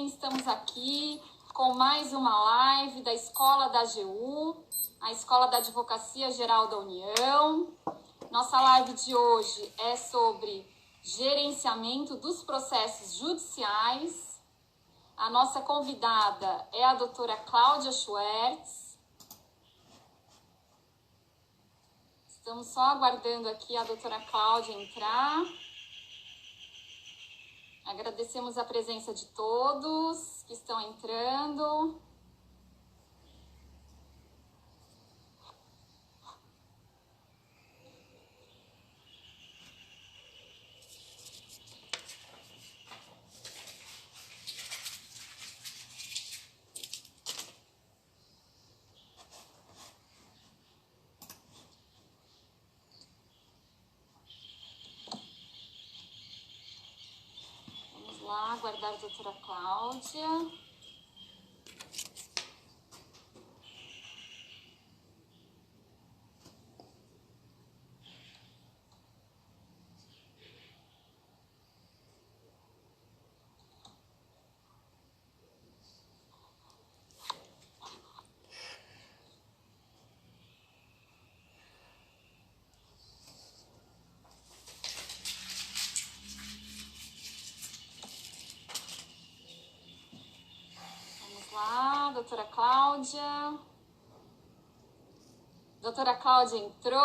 estamos aqui com mais uma live da Escola da AGU, a Escola da Advocacia Geral da União. Nossa live de hoje é sobre gerenciamento dos processos judiciais. A nossa convidada é a doutora Cláudia Schwertz. Estamos só aguardando aqui a doutora Cláudia entrar. Agradecemos a presença de todos que estão entrando. Vamos lá, aguardar a doutora Cláudia. Vamos lá, doutora Cláudia. Doutora Cláudia entrou.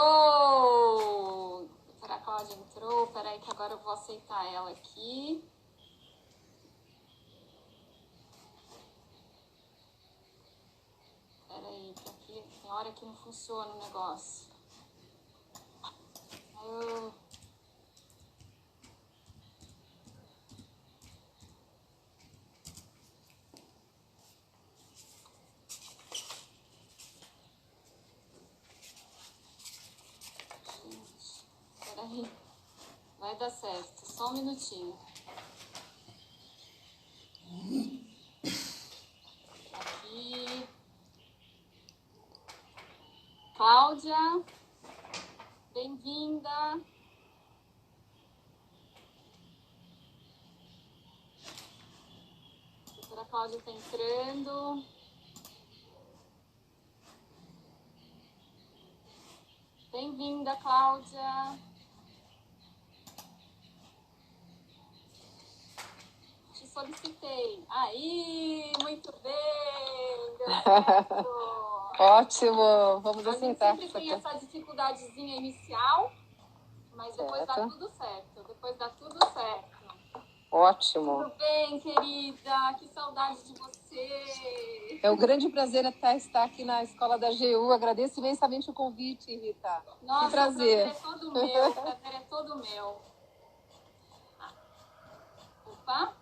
Doutora Cláudia entrou. Peraí que agora eu vou aceitar ela aqui. Peraí, que aqui tem hora que não funciona o negócio. Eu... Gente, peraí. Vai dar certo. Só um minutinho. Aqui. Cláudia, bem-vinda. A doutora Cláudia está entrando. Bem-vinda, Cláudia. Te solicitei. Aí, muito bem. Deu certo. Ótimo, vamos A gente aceitar. sempre tem essa dificuldadezinha inicial, mas depois dá tudo certo. Depois dá tudo certo. Ótimo. Tudo bem, querida? Que saudade de você. É um grande prazer estar aqui na Escola da AGU. Agradeço imensamente o convite, Rita. Nossa, que prazer. O prazer é todo meu. O prazer é todo meu. Opa.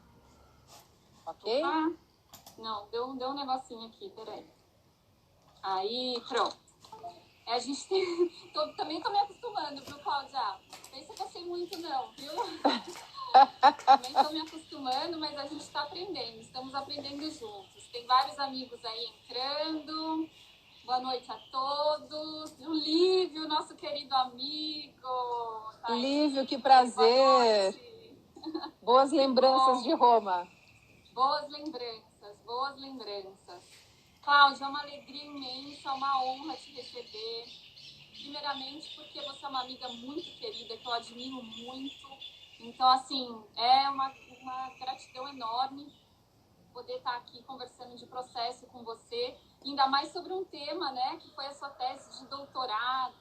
Ok? Opa. Não, deu um negocinho aqui, peraí. Aí, pronto. A gente tem... também tô me acostumando, viu, Cláudia? Pensa que eu sei muito não, viu? Também tô me acostumando, mas a gente tá aprendendo. Estamos aprendendo juntos. Tem vários amigos aí entrando. Boa noite a todos. O Lívio, nosso querido amigo. Tá aí. Lívio, que prazer. Boas lembranças de Roma. Boas lembranças, boas lembranças. Cláudia, é uma alegria imensa, uma honra te receber. Primeiramente porque você é uma amiga muito querida, que eu admiro muito. Então, assim, é uma gratidão enorme poder estar aqui conversando de processo com você. Ainda mais sobre um tema, né, que foi a sua tese de doutorado.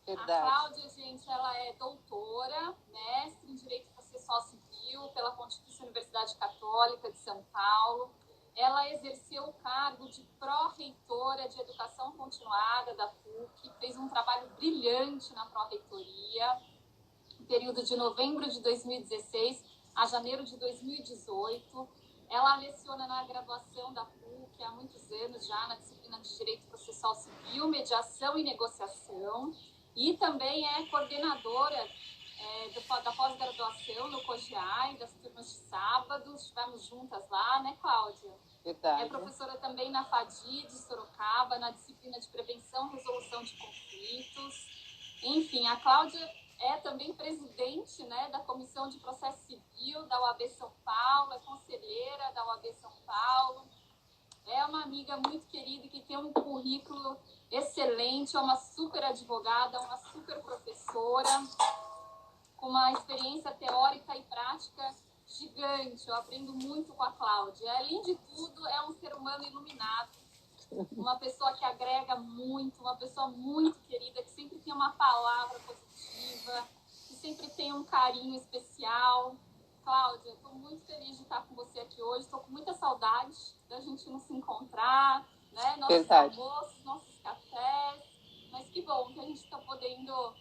Verdade. A Cláudia, gente, ela é doutora, mestre em Direito Processual Civil pela Pontifícia Universidade Católica de São Paulo. Ela exerceu o cargo de pró-reitora de Educação Continuada da PUC, fez um trabalho brilhante na pró-reitoria, no período de novembro de 2016 a janeiro de 2018. Ela leciona na graduação da PUC há muitos anos já, na disciplina de Direito Processual Civil, Mediação e Negociação, e também é coordenadora da pós-graduação no COGEAI, das turmas de sábado. Estivemos juntas lá, né, Cláudia? Verdade. É professora também na FADI de Sorocaba, na disciplina de Prevenção e Resolução de Conflitos. Enfim, a Cláudia é também presidente, né, da Comissão de Processo Civil da OAB São Paulo, é conselheira da OAB São Paulo. É uma amiga muito querida que tem um currículo excelente, é uma super advogada, uma super professora, com uma experiência teórica e prática gigante. Eu aprendo muito com a Cláudia. Além de tudo, é um ser humano iluminado, uma pessoa que agrega muito, uma pessoa muito querida, que sempre tem uma palavra positiva, que sempre tem um carinho especial. Cláudia, estou muito feliz de estar com você aqui hoje. Estou com muita saudade da gente não se encontrar, né? Nossos almoços, nossos cafés. Mas que bom que a gente está podendo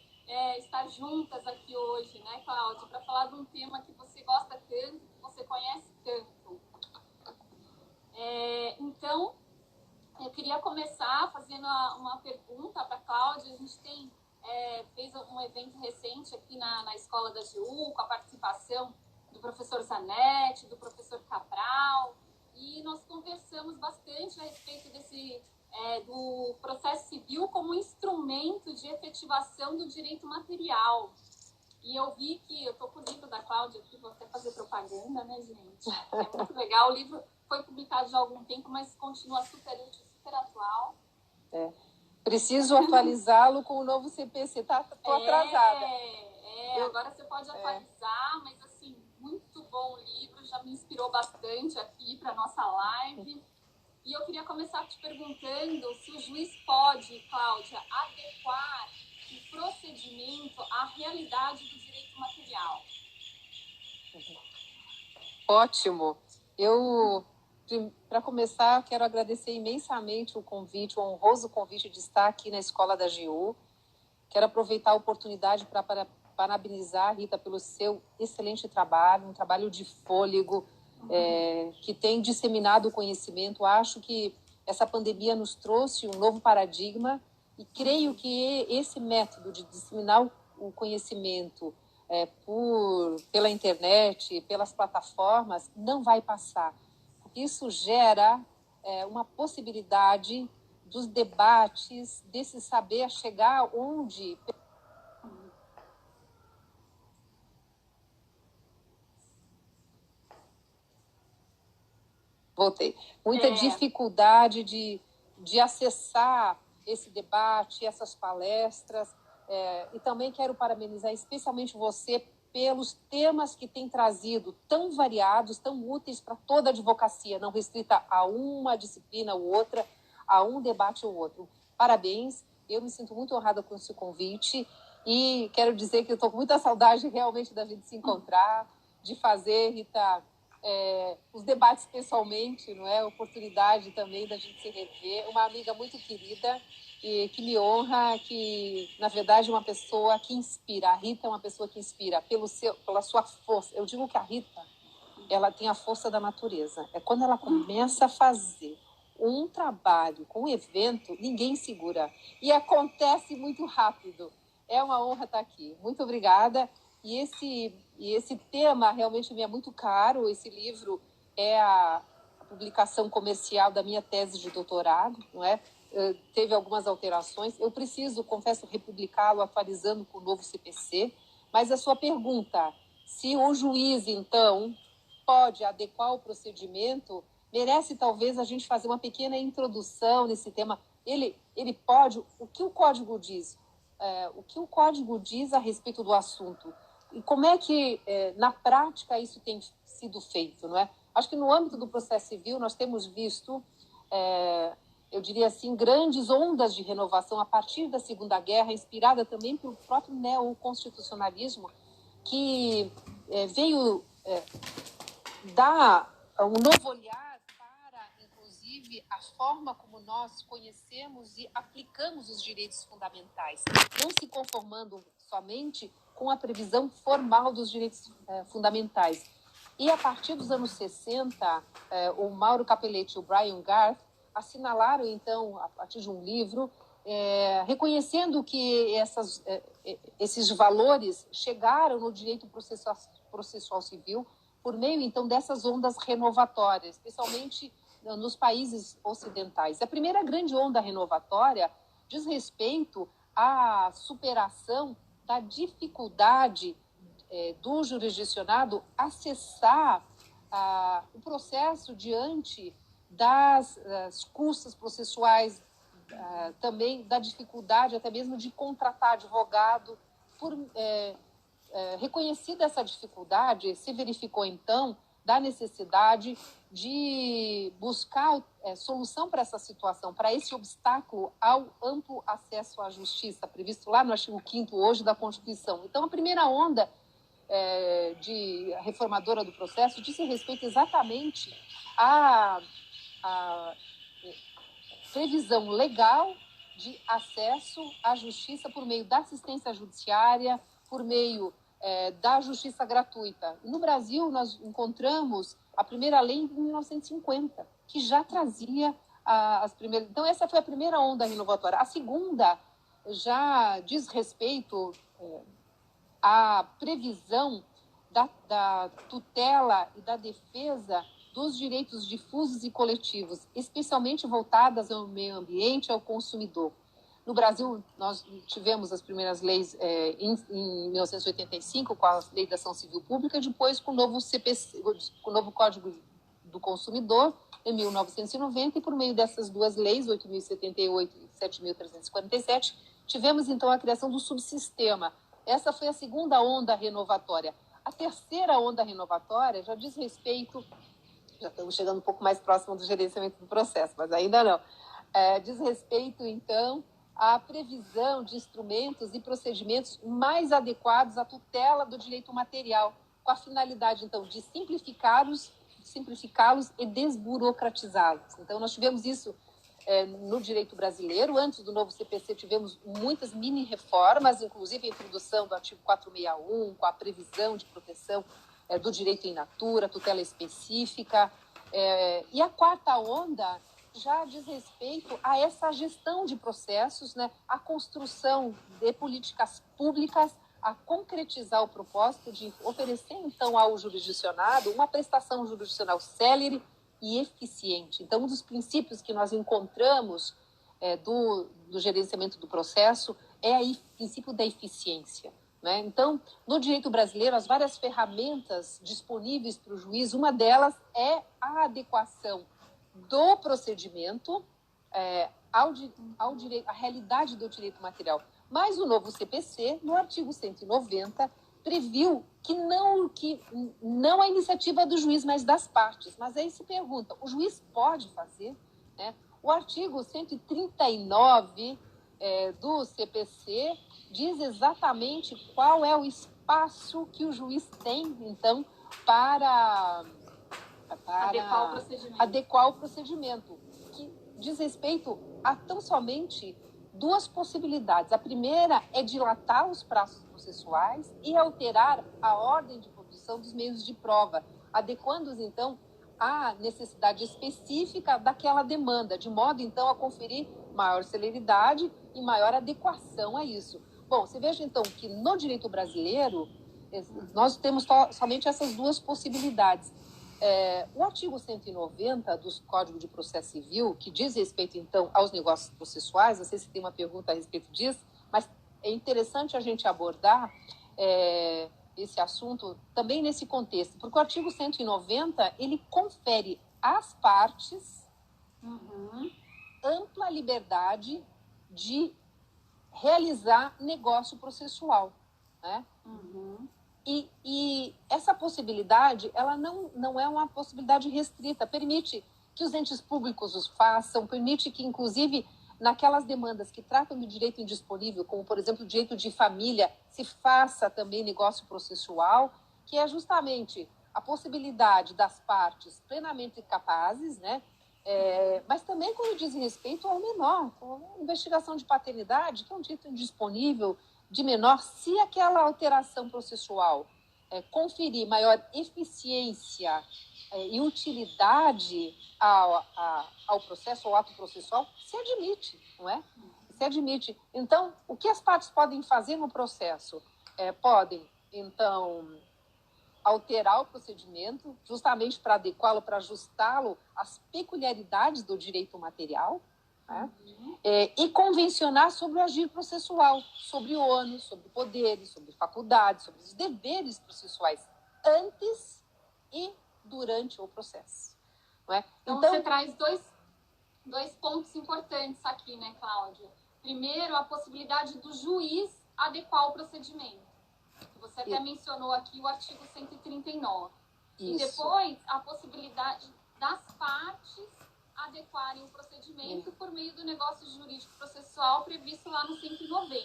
estar juntas aqui hoje, né, Cláudia? Para falar de um tema que você gosta tanto, que você conhece tanto. Então, eu queria começar fazendo uma pergunta para a Cláudia. A gente fez um evento recente aqui na Escola da GU, com a participação do professor Zanetti, do professor Cabral, e nós conversamos bastante a respeito do processo civil como instrumento de efetivação do direito material. E eu vi que, eu estou com o livro da Cláudia aqui, vou até fazer propaganda, né, gente? É muito legal, o livro foi publicado já há algum tempo, mas continua super útil, super atual. Preciso atualizá-lo com o novo CPC, estou atrasada. Agora você pode atualizar, mas assim, muito bom o livro, já me inspirou bastante aqui para a nossa live. E eu queria começar te perguntando se o juiz pode, Cláudia, adequar o procedimento à realidade do direito material. Ótimo. Para começar, quero agradecer imensamente o convite, o honroso convite de estar aqui na Escola da GU. Quero aproveitar a oportunidade para parabenizar a Rita pelo seu excelente trabalho, um trabalho de fôlego, que tem disseminado o conhecimento. Acho que essa pandemia nos trouxe um novo paradigma e creio que esse método de disseminar o conhecimento pela internet, pelas plataformas, não vai passar. Isso gera uma possibilidade dos debates, desse saber chegar onde... Voltei. Muita dificuldade de acessar esse debate, essas palestras. E também quero parabenizar especialmente você pelos temas que tem trazido, tão variados, tão úteis para toda a advocacia, não restrita a uma disciplina ou outra, a um debate ou outro. Parabéns, eu me sinto muito honrada com esse convite e quero dizer que eu estou com muita saudade realmente da gente se encontrar, de fazer, Rita, os debates pessoalmente, não é? Oportunidade também da gente se rever. Uma amiga muito querida e que me honra, que, na verdade, é uma pessoa que inspira. A Rita é uma pessoa que inspira pela sua força. Eu digo que a Rita, ela tem a força da natureza. É quando ela começa a fazer um trabalho com um evento, ninguém segura. E acontece muito rápido. É uma honra estar aqui. Muito obrigada. E esse tema realmente me é muito caro. Esse livro é a publicação comercial da minha tese de doutorado, não é? Teve algumas alterações. Eu preciso, confesso, republicá-lo, atualizando com o novo CPC. Mas a sua pergunta, se o juiz, então, pode adequar o procedimento, merece talvez a gente fazer uma pequena introdução nesse tema. Ele pode... O que o Código diz? O que o Código diz a respeito do assunto? E como é que, na prática, isso tem sido feito, não é? Acho que no âmbito do processo civil nós temos visto, eu diria assim, grandes ondas de renovação a partir da Segunda Guerra, inspirada também pelo próprio neoconstitucionalismo, que veio dar um novo olhar para, inclusive, a forma como nós conhecemos e aplicamos os direitos fundamentais, não se conformando somente com a previsão formal dos direitos fundamentais. E a partir dos anos 60, o Mauro Capelletti e o Brian Garth assinalaram, então, a partir de um livro, reconhecendo que esses valores chegaram no direito processual civil por meio, então, dessas ondas renovatórias, especialmente nos países ocidentais. A primeira grande onda renovatória diz respeito à superação da dificuldade do jurisdicionado acessar o processo diante das custas processuais, também da dificuldade até mesmo de contratar advogado. Reconhecida essa dificuldade, se verificou então da necessidade de buscar solução para essa situação, para esse obstáculo ao amplo acesso à justiça, previsto lá no artigo 5º hoje da Constituição. Então, a primeira onda de reformadora do processo diz respeito exatamente à previsão legal de acesso à justiça por meio da assistência judiciária, por meio da justiça gratuita. No Brasil, nós encontramos a primeira lei em 1950, que já trazia as primeiras... Então, essa foi a primeira onda renovatória. A segunda já diz respeito à previsão da tutela e da defesa dos direitos difusos e coletivos, especialmente voltadas ao meio ambiente e ao consumidor. No Brasil, nós tivemos as primeiras leis em 1985, com a Lei da Ação Civil Pública, depois com o novo CPC, com o novo Código do Consumidor, em 1990, e por meio dessas duas leis, 8.078 e 7.347, tivemos, então, a criação do subsistema. Essa foi a segunda onda renovatória. A terceira onda renovatória já diz respeito, já estamos chegando um pouco mais próximo do gerenciamento do processo, mas ainda não, diz respeito, então, a previsão de instrumentos e procedimentos mais adequados à tutela do direito material, com a finalidade, então, de simplificá-los e desburocratizá-los. Então, nós tivemos isso no direito brasileiro. Antes do novo CPC, tivemos muitas mini-reformas, inclusive a introdução do artigo 461, com a previsão de proteção do direito in natura, tutela específica. E a quarta onda já diz respeito a essa gestão de processos, né, a construção de políticas públicas, a concretizar o propósito de oferecer, então, ao jurisdicionado uma prestação jurisdicional célere e eficiente. Então, um dos princípios que nós encontramos do gerenciamento do processo é o princípio da eficiência, né? Então, no direito brasileiro, as várias ferramentas disponíveis para o juiz, uma delas é a adequação do procedimento à realidade do direito material. Mas o novo CPC, no artigo 190, previu que não a iniciativa do juiz, mas das partes. Mas aí se pergunta, o juiz pode fazer, né? O artigo 139 do CPC diz exatamente qual é o espaço que o juiz tem, então, para adequar o procedimento, que diz respeito a tão somente duas possibilidades. A primeira é dilatar os prazos processuais e alterar a ordem de produção dos meios de prova, adequando-os, então, à necessidade específica daquela demanda, de modo, então, a conferir maior celeridade e maior adequação a isso. Bom, você veja, então, que no direito brasileiro nós temos somente essas duas possibilidades. O artigo 190 do Código de Processo Civil, que diz respeito, então, aos negócios processuais, não sei se tem uma pergunta a respeito disso, mas é interessante a gente abordar esse assunto também nesse contexto, porque o artigo 190, ele confere às partes ampla liberdade de realizar negócio processual, né? E essa possibilidade, ela não é uma possibilidade restrita, permite que os entes públicos os façam, permite que, inclusive, naquelas demandas que tratam do direito indisponível, como, por exemplo, o direito de família, se faça também negócio processual, que é justamente a possibilidade das partes plenamente capazes, né? Mas também quando diz respeito ao menor, como investigação de paternidade, que é um direito indisponível de menor, se aquela alteração processual conferir maior eficiência e utilidade ao processo, ao ato processual, se admite, não é? Se admite. Então, o que as partes podem fazer no processo? Podem, então, alterar o procedimento, justamente para adequá-lo, para ajustá-lo às peculiaridades do direito material, né? E convencionar sobre o agir processual, sobre o ônus, sobre poderes, sobre faculdades, sobre os deveres processuais, antes e durante o processo. Não é? Então, você traz dois pontos importantes aqui, né, Cláudia? Primeiro, a possibilidade do juiz adequar o procedimento. Você até mencionou aqui o artigo 139. Isso. E depois, a possibilidade das partes adequarem o procedimento por meio do negócio jurídico processual previsto lá no 190.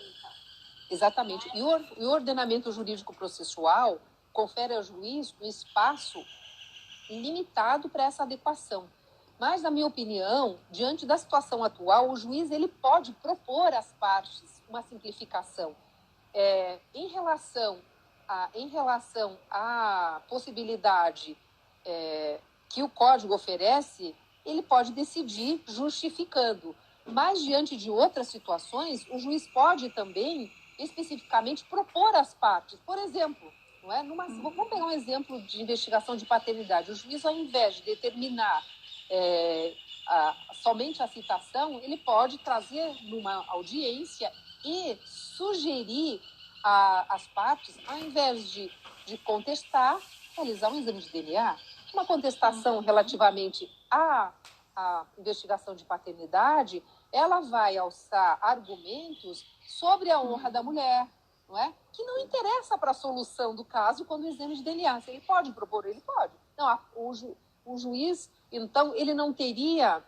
Exatamente. E o ordenamento jurídico processual confere ao juiz um espaço limitado para essa adequação. Mas, na minha opinião, diante da situação atual, o juiz ele pode propor às partes uma simplificação. Em relação à possibilidade que o Código oferece, ele pode decidir justificando. Mas, diante de outras situações, o juiz pode também, especificamente, propor às partes. Por exemplo, não é? Vamos pegar um exemplo de investigação de paternidade. O juiz, ao invés de determinar somente a citação, ele pode trazer numa audiência e sugerir às partes, ao invés de contestar, realizar um exame de DNA. Uma contestação relativamente à investigação de paternidade, ela vai alçar argumentos sobre a honra da mulher, não é? Que não interessa para a solução do caso quando o exame de DNA. Se ele pode propor, ele pode. Não, o juiz, então, ele não teria,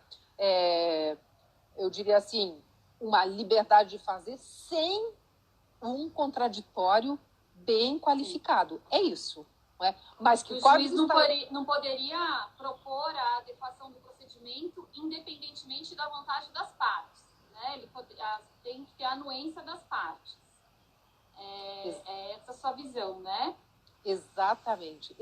eu diria assim, uma liberdade de fazer sem um contraditório bem qualificado. É isso. Não é? Mas que o juiz não poderia propor a adequação do procedimento independentemente da vontade das partes. Né? Ele tem que ter a anuência das partes. É essa a sua visão, né? Exatamente.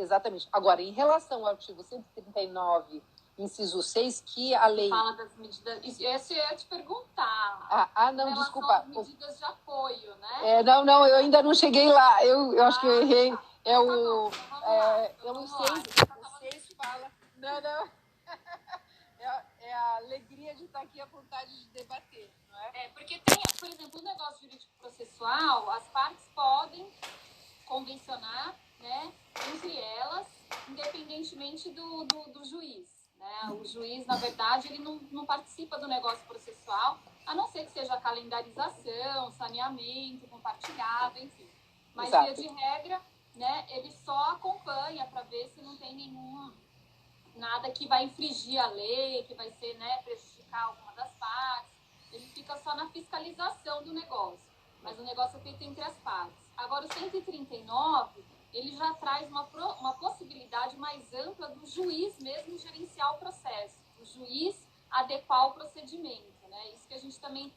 Agora, em relação ao artigo 139, inciso 6, que a lei... Fala das medidas... Isso eu ia te perguntar. Não, desculpa. Medidas de apoio, né? Não, eu ainda não cheguei lá. Eu acho que eu errei. Tá. O 6 fala... Não. É a alegria de estar aqui, a vontade de debater, não é? Porque tem, por exemplo, o negócio jurídico processual, as partes podem convencionar, né, entre elas, independentemente do juiz. Né? O juiz, na verdade, ele não participa do negócio processual, a não ser que seja calendarização, saneamento, compartilhado, enfim. Mas, via de regra, né, ele só acompanha para ver se não tem nada que vai infringir a lei, que vai ser, né, prejudicar alguma das partes. Ele fica só na fiscalização do negócio, mas o negócio é feito entre as partes. Agora, o 139, ele já traz uma possibilidade mais ampla do juiz mesmo gerenciar o processo, o juiz adequar o procedimento, né? Isso que a gente também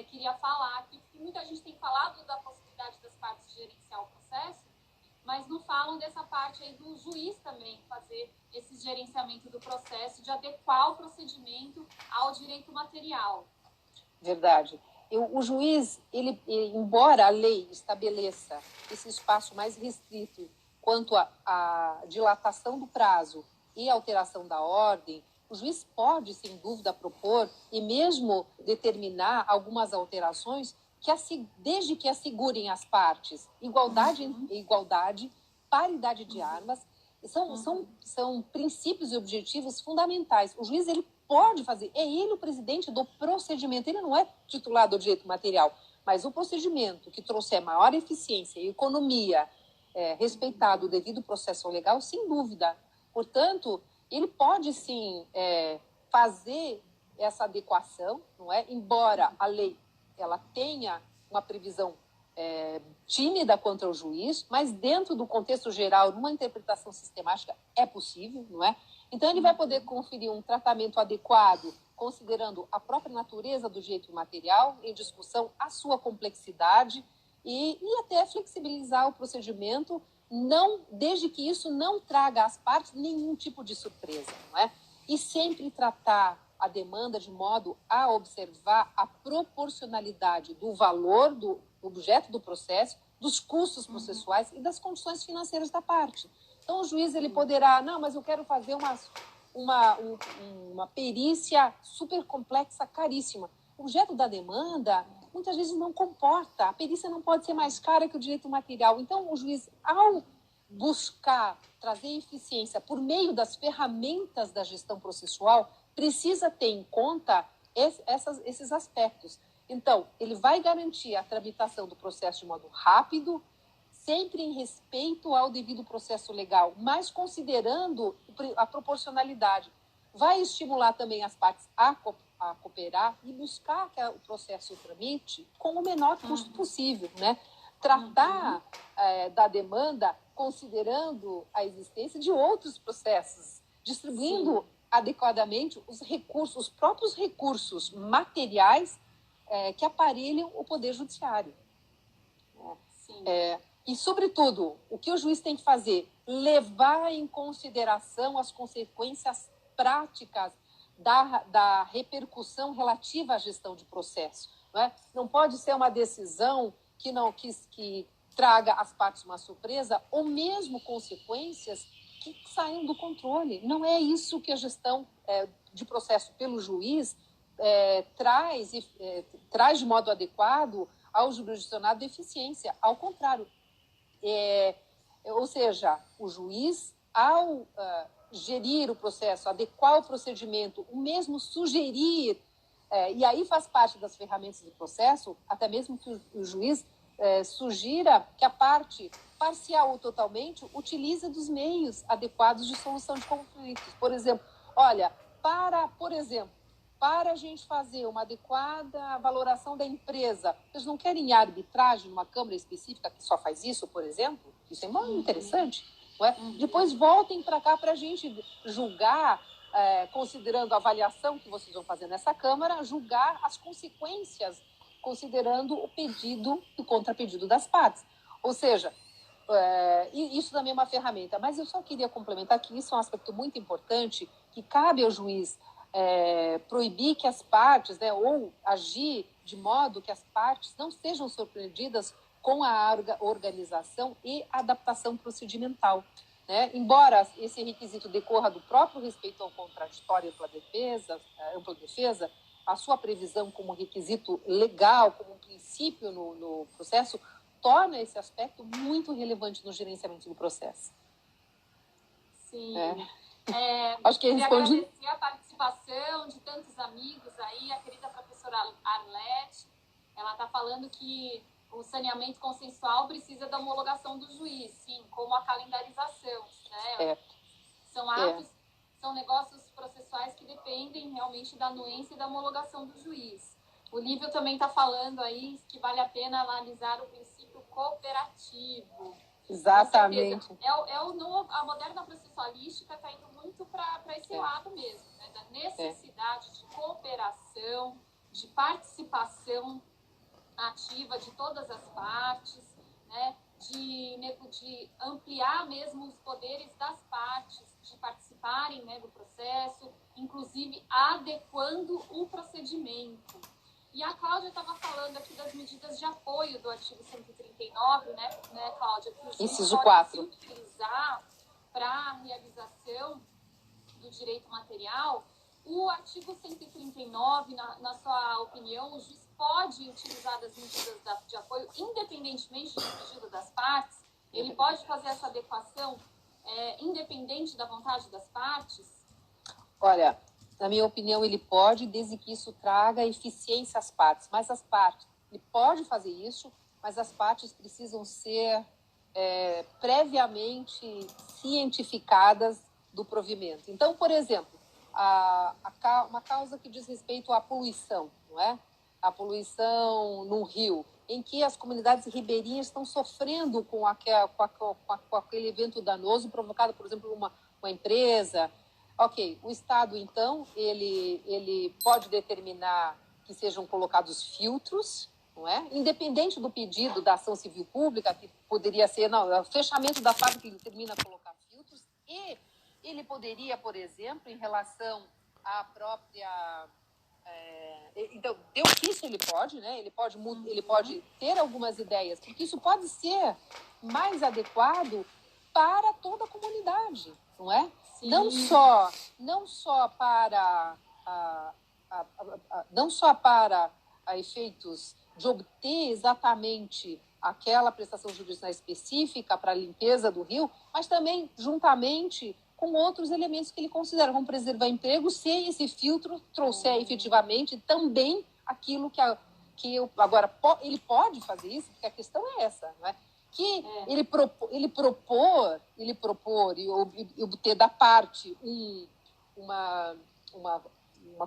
queria falar aqui, porque muita gente tem falado da possibilidade das partes gerenciar o processo, mas não falam dessa parte aí do juiz também fazer esse gerenciamento do processo, de adequar o procedimento ao direito material. Verdade. O juiz, ele, embora a lei estabeleça esse espaço mais restrito quanto à dilatação do prazo e alteração da ordem, o juiz pode, sem dúvida, propor e mesmo determinar algumas alterações desde que assegurem às partes igualdade, paridade de armas, são princípios e objetivos fundamentais. O juiz, ele pode fazer, é ele o presidente do procedimento, ele não é titular do direito material, mas o procedimento que trouxer maior eficiência e economia, respeitado o devido processo legal, sem dúvida. Portanto, ele pode sim fazer essa adequação, não é? Embora a lei ela tenha uma previsão tímida contra o juiz, mas dentro do contexto geral, numa interpretação sistemática, é possível, não é? Então, ele vai poder conferir um tratamento adequado, considerando a própria natureza do direito material, em discussão a sua complexidade e até flexibilizar o procedimento, desde que isso não traga às partes nenhum tipo de surpresa, não é? E sempre tratar a demanda de modo a observar a proporcionalidade do valor do objeto do processo, dos custos processuais e das condições financeiras da parte. Então, o juiz ele poderá, não, mas eu quero fazer uma perícia super complexa, caríssima. O objeto da demanda, muitas vezes, não comporta. A perícia não pode ser mais cara que o direito material. Então, o juiz, ao buscar trazer eficiência por meio das ferramentas da gestão processual, precisa ter em conta esses aspectos. Então, ele vai garantir a tramitação do processo de modo rápido, sempre em respeito ao devido processo legal, mas considerando a proporcionalidade. Vai estimular também as partes a cooperar e buscar que o processo tramite com o menor custo possível, né? Tratar da demanda considerando a existência de outros processos, distribuindo adequadamente os recursos, os próprios recursos materiais que aparelham o Poder Judiciário. E, sobretudo, o que o juiz tem que fazer? Levar em consideração as consequências práticas da repercussão relativa à gestão de processo. Não é? Não pode ser uma decisão que traga às partes uma surpresa ou mesmo consequências que saiam do controle. Não é isso que a gestão de processo pelo juiz traz de modo adequado ao jurisdicionado de eficiência. Ao contrário, ou seja, o juiz, ao gerir o processo, adequar o procedimento, o mesmo sugerir, e aí faz parte das ferramentas do processo, até mesmo que o juiz sugira que a parte, parcial ou totalmente, utilize dos meios adequados de solução de conflitos. Por exemplo, para a gente fazer uma adequada valoração da empresa, vocês não querem arbitragem numa Câmara específica que só faz isso, por exemplo? Isso é muito interessante. Não é? Depois voltem para cá para a gente julgar, considerando a avaliação que vocês vão fazer nessa Câmara, julgar as consequências, considerando o pedido e o contrapedido das partes. Ou seja, isso também é uma ferramenta. Mas eu só queria complementar que isso é um aspecto muito importante, que cabe ao juiz proibir que as partes, né, ou agir de modo que as partes não sejam surpreendidas com a organização e adaptação procedimental. Né? Embora esse requisito decorra do próprio respeito ao contraditório e ampla defesa, a sua previsão como requisito legal, como um princípio no processo, torna esse aspecto muito relevante no gerenciamento do processo. Sim. Acho que respondi. Agradecer a participação de tantos amigos aí, a querida professora Arlete, ela está falando que o saneamento consensual precisa da homologação do juiz, sim, como a calendarização, né? São atos, são negócios processuais que dependem realmente da anuência e da homologação do juiz. O Lívio também está falando aí que vale a pena analisar o princípio cooperativo. Exatamente. A moderna processualística está indo muito para esse lado mesmo, né? Da necessidade de cooperação, de participação ativa de todas as partes, né? de ampliar mesmo os poderes das partes, de participarem, né, do processo, inclusive adequando o procedimento. E a Cláudia estava falando aqui das medidas de apoio do artigo 139, né, Cláudia? Que o juiz pode se utilizar para a realização do direito material. O artigo 139, na sua opinião, o juiz pode utilizar das medidas de apoio, independentemente do pedido das partes? Ele pode fazer essa adequação independente da vontade das partes? Olha, na minha opinião, ele pode, desde que isso traga eficiência às partes. Mas as partes, ele pode fazer isso, mas as partes precisam ser previamente cientificadas do provimento. Então, por exemplo, uma causa que diz respeito à poluição, não é? A poluição num rio, em que as comunidades ribeirinhas estão sofrendo com aquele evento danoso provocado, por exemplo, uma empresa. Ok, o Estado, então, ele pode determinar que sejam colocados filtros, não é? Independente do pedido da ação civil pública, que poderia ser, o fechamento da fábrica, ele determina colocar filtros, e ele poderia, por exemplo, em relação à própria... então, de ofício ele pode, né? Ele pode ter algumas ideias, porque isso pode ser mais adequado para toda a comunidade, não é? Sim. Não só para efeitos de obter exatamente aquela prestação judicial específica para a limpeza do rio, mas também juntamente com outros elementos que ele considera, como preservar emprego, se esse filtro trouxer efetivamente também aquilo agora, ele pode fazer isso, porque a questão é essa, não é? Que ele propor e obter da parte uma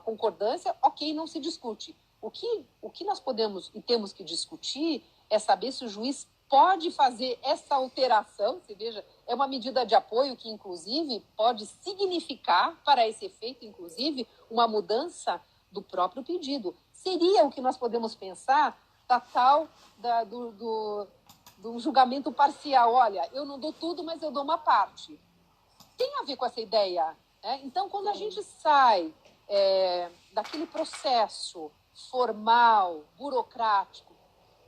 concordância, ok, não se discute. O que nós podemos e temos que discutir é saber se o juiz pode fazer essa alteração. Você veja, é uma medida de apoio que, inclusive, pode significar, para esse efeito, inclusive, uma mudança do próprio pedido. Seria o que nós podemos pensar do julgamento parcial. Olha, eu não dou tudo, mas eu dou uma parte. Tem a ver com essa ideia, né? Então, quando a gente sai daquele processo formal, burocrático,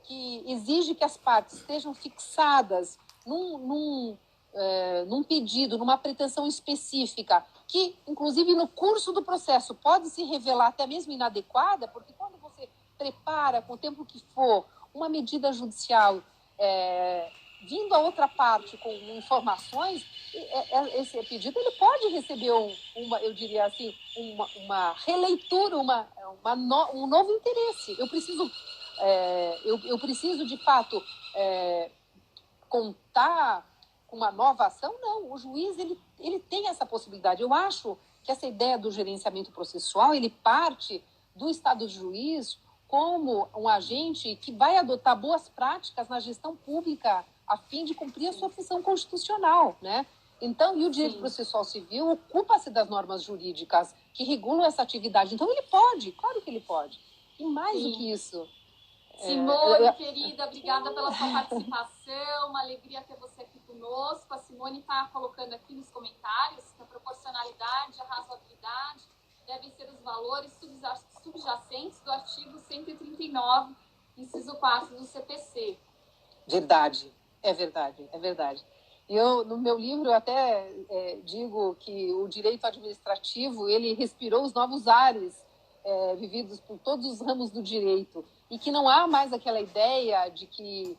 que exige que as partes estejam fixadas num pedido, numa pretensão específica, que, inclusive, no curso do processo pode se revelar até mesmo inadequada, porque quando você prepara, com o tempo que for, uma medida judicial vindo a outra parte com informações, esse pedido ele pode receber eu diria assim, uma releitura, um novo interesse. Eu preciso de fato contar com uma nova ação? Não, o juiz ele tem essa possibilidade. Eu acho que essa ideia do gerenciamento processual, ele parte do Estado de juiz como um agente que vai adotar boas práticas na gestão pública a fim de cumprir a sua função constitucional, né? Então, e o direito processual civil ocupa-se das normas jurídicas que regulam essa atividade. Então, ele pode, claro que ele pode. E mais do que isso... Simone, querida, obrigada pela sua participação, uma alegria ter você aqui conosco. A Simone está colocando aqui nos comentários que a proporcionalidade, a razoabilidade devem ser os valores subjacentes do artigo 139, inciso 4 do CPC. Verdade, é verdade. Eu, no meu livro, eu até digo que o direito administrativo, ele respirou os novos ares vividos por todos os ramos do direito, e que não há mais aquela ideia de que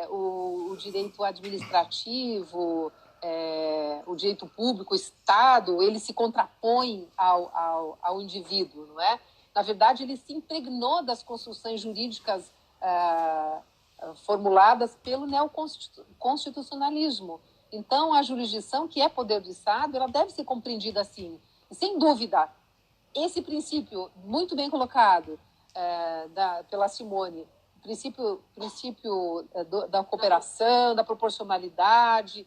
o direito administrativo, o direito público, o Estado, ele se contrapõe ao indivíduo, não é? Na verdade, ele se impregnou das construções jurídicas formuladas pelo neoconstitucionalismo. Então, a jurisdição, que é poder do Estado, ela deve ser compreendida assim. E, sem dúvida, esse princípio, muito bem colocado pela Simone, o princípio da cooperação, da proporcionalidade,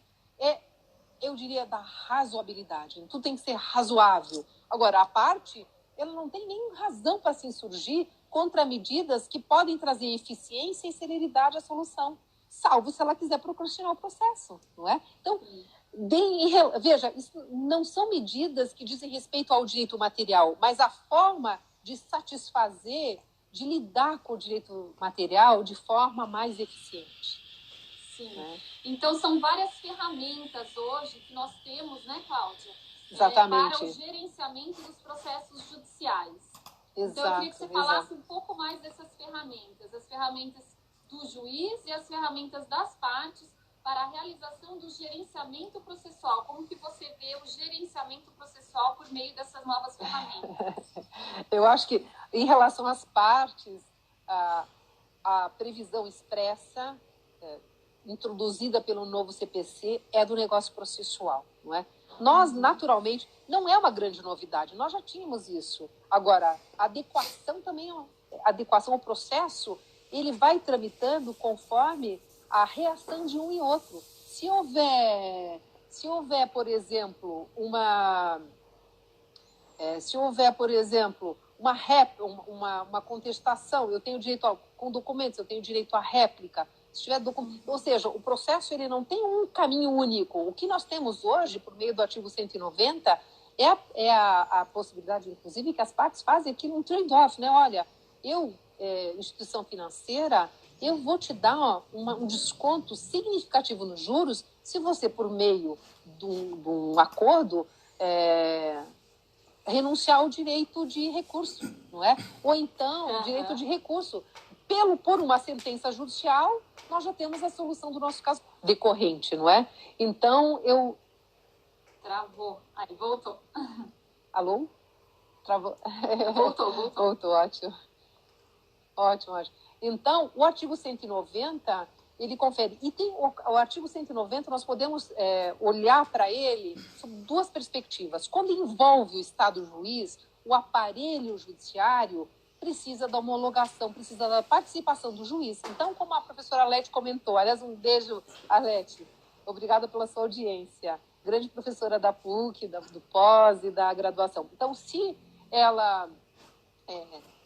eu diria, da razoabilidade. Tudo tem que ser razoável. Agora, a parte, ela não tem nem razão para se insurgir contra medidas que podem trazer eficiência e celeridade à solução, salvo se ela quiser procrastinar o processo, não é? Então, veja, isso não são medidas que dizem respeito ao direito material, mas a forma de satisfazer, de lidar com o direito material de forma mais eficiente. Sim. Né? Então, são várias ferramentas hoje que nós temos, né, Cláudia? Exatamente. Para o gerenciamento dos processos judiciais. Exato, então, eu queria que você falasse um pouco mais dessas ferramentas, as ferramentas do juiz e as ferramentas das partes para a realização do gerenciamento processual. Como que você vê o gerenciamento processual por meio dessas novas ferramentas? Eu acho que, em relação às partes, a previsão expressa, introduzida pelo novo CPC, é do negócio processual, não é? Nós, naturalmente, não é uma grande novidade, nós já tínhamos isso. Agora, a adequação também, adequação ao processo, ele vai tramitando conforme a reação de um e outro. Se houver, por exemplo, uma contestação, eu tenho direito com documentos, eu tenho direito à réplica. Se tiver ou seja, o processo ele não tem um caminho único. O que nós temos hoje, por meio do artigo 190, é a possibilidade, inclusive, que as partes fazem aqui um trade-off, né? Olha, instituição financeira, eu vou te dar um desconto significativo nos juros se você, por meio de um acordo, renunciar ao direito de recurso, não é? Ou então, o direito de recurso. por uma sentença judicial, nós já temos a solução do nosso caso decorrente, não é? Então, Travou. Aí, voltou. Alô? Travou? Voltou. Voltou, ótimo. Ótimo. Então, o artigo 190, ele confere. E tem o artigo 190, nós podemos olhar para ele sob duas perspectivas. Quando envolve o Estado juiz, o aparelho judiciário precisa da homologação, precisa da participação do juiz. Então, como a professora Alete comentou, aliás, um beijo, Alete, obrigada pela sua audiência, grande professora da PUC, do pós e da graduação. Então, se ela,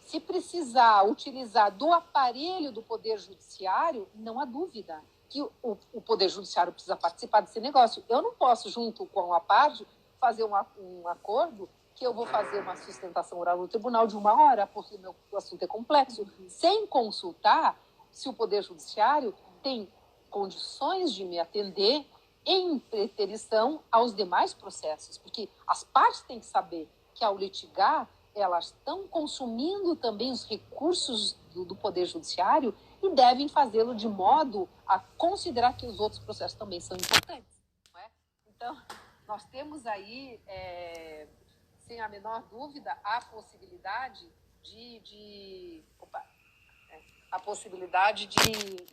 se precisar utilizar do aparelho do Poder Judiciário, não há dúvida que o Poder Judiciário precisa participar desse negócio. Eu não posso, junto com a PARD, fazer um acordo que eu vou fazer uma sustentação oral no tribunal de 1 hora, porque o assunto é complexo, sem consultar se o Poder Judiciário tem condições de me atender em preterição aos demais processos, porque as partes têm que saber que, ao litigar, elas estão consumindo também os recursos do Poder Judiciário e devem fazê-lo de modo a considerar que os outros processos também são importantes. Não é? Então, nós temos aí, sem a menor dúvida, a possibilidade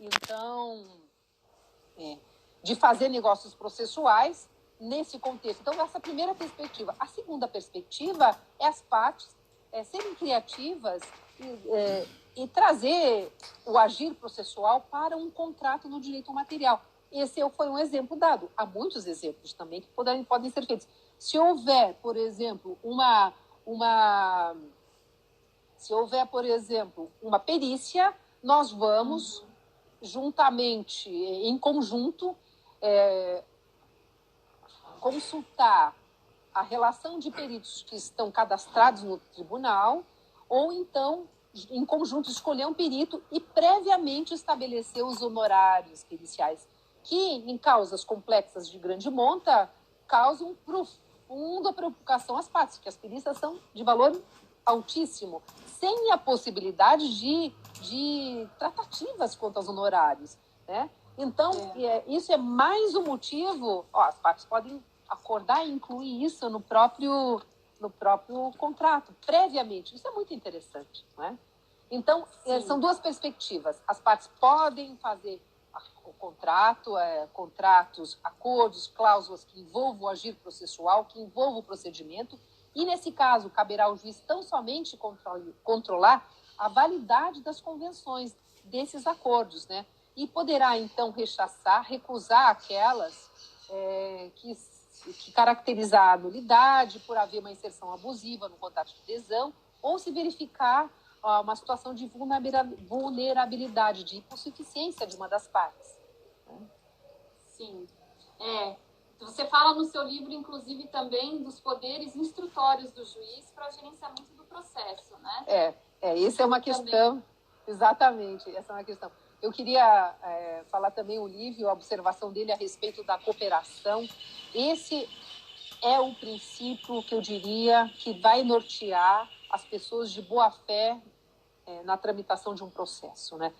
então, de fazer negócios processuais nesse contexto. Então, essa é a primeira perspectiva. A segunda perspectiva é as partes serem criativas e trazer o agir processual para um contrato no direito material. Esse foi um exemplo dado. Há muitos exemplos também que podem ser feitos. Se houver, por exemplo, uma perícia, nós vamos juntamente, em conjunto, consultar a relação de peritos que estão cadastrados no tribunal, ou então, em conjunto, escolher um perito e previamente estabelecer os honorários periciais, que, em causas complexas de grande monta, causam profunda preocupação às partes, porque as perícias são de valor altíssimo, sem a possibilidade de tratativas quanto aos honorários, né? Então, isso é mais um motivo, as partes podem acordar e incluir isso no próprio contrato, previamente. Isso é muito interessante, não é? Então, são duas perspectivas. As partes podem fazer o contrato, contratos, acordos, cláusulas que envolvam o agir processual, que envolvam o procedimento, e, nesse caso, caberá ao juiz tão somente controlar a validade das convenções desses acordos, né? E poderá, então, recusar aquelas que caracterizar a nulidade por haver uma inserção abusiva no contrato de adesão, ou se verificar uma situação de vulnerabilidade, de hipossuficiência de uma das partes. Sim. Você fala no seu livro, inclusive, também dos poderes instrutórios do juiz para o gerenciamento do processo, né? Essa é uma questão, exatamente, essa é uma questão. Eu queria falar também o Lívio, a observação dele a respeito da cooperação. Esse é o princípio que eu diria que vai nortear as pessoas de boa fé na tramitação de um processo, né?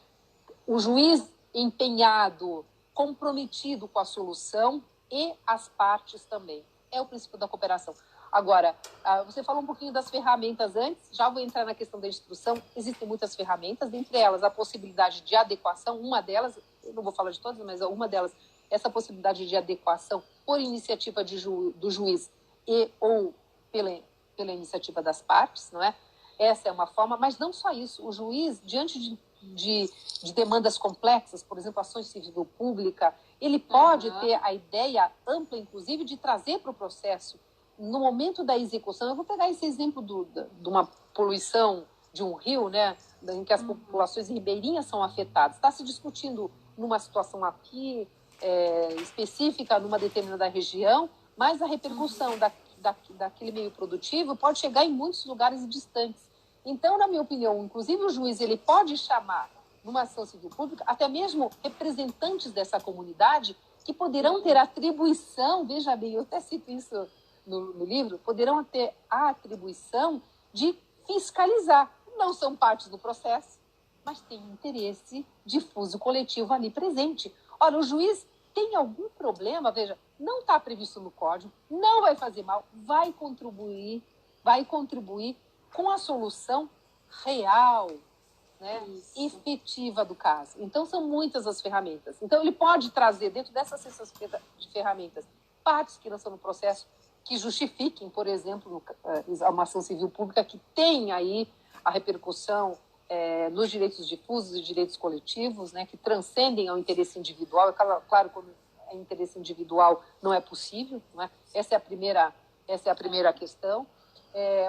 O juiz empenhado, comprometido com a solução e as partes também. É o princípio da cooperação. Agora, você falou um pouquinho das ferramentas antes, já vou entrar na questão da instrução. Existem muitas ferramentas, dentre elas a possibilidade de adequação, uma delas, eu não vou falar de todas, mas uma delas, essa possibilidade de adequação por iniciativa do juiz ou pela iniciativa das partes, não é? Essa é uma forma, mas não só isso. O juiz, diante de demandas complexas, por exemplo, ações civil pública, ele pode ter a ideia ampla, inclusive, de trazer para o processo, no momento da execução. Eu vou pegar esse exemplo de uma poluição de um rio, né, em que as populações ribeirinhas são afetadas. Está se discutindo numa situação aqui específica, numa determinada região, mas a repercussão daquele meio produtivo pode chegar em muitos lugares distantes. Então, na minha opinião, inclusive o juiz ele pode chamar, numa ação civil pública, até mesmo representantes dessa comunidade que poderão ter atribuição, veja bem, eu até cito isso no livro, poderão ter a atribuição de fiscalizar. Não são partes do processo, mas tem interesse difuso coletivo ali presente. Olha, o juiz tem algum problema, veja, não está previsto no código, não vai fazer mal, vai contribuir com a solução real, né, efetiva do caso. Então, são muitas as ferramentas. Então, ele pode trazer, dentro dessas cestas de ferramentas, partes que lançam no processo que justifiquem, por exemplo, uma ação civil pública que tem aí a repercussão nos direitos difusos e direitos coletivos, né, que transcendem ao interesse individual. Claro, quando é interesse individual não é possível, não é? Essa é a primeira questão.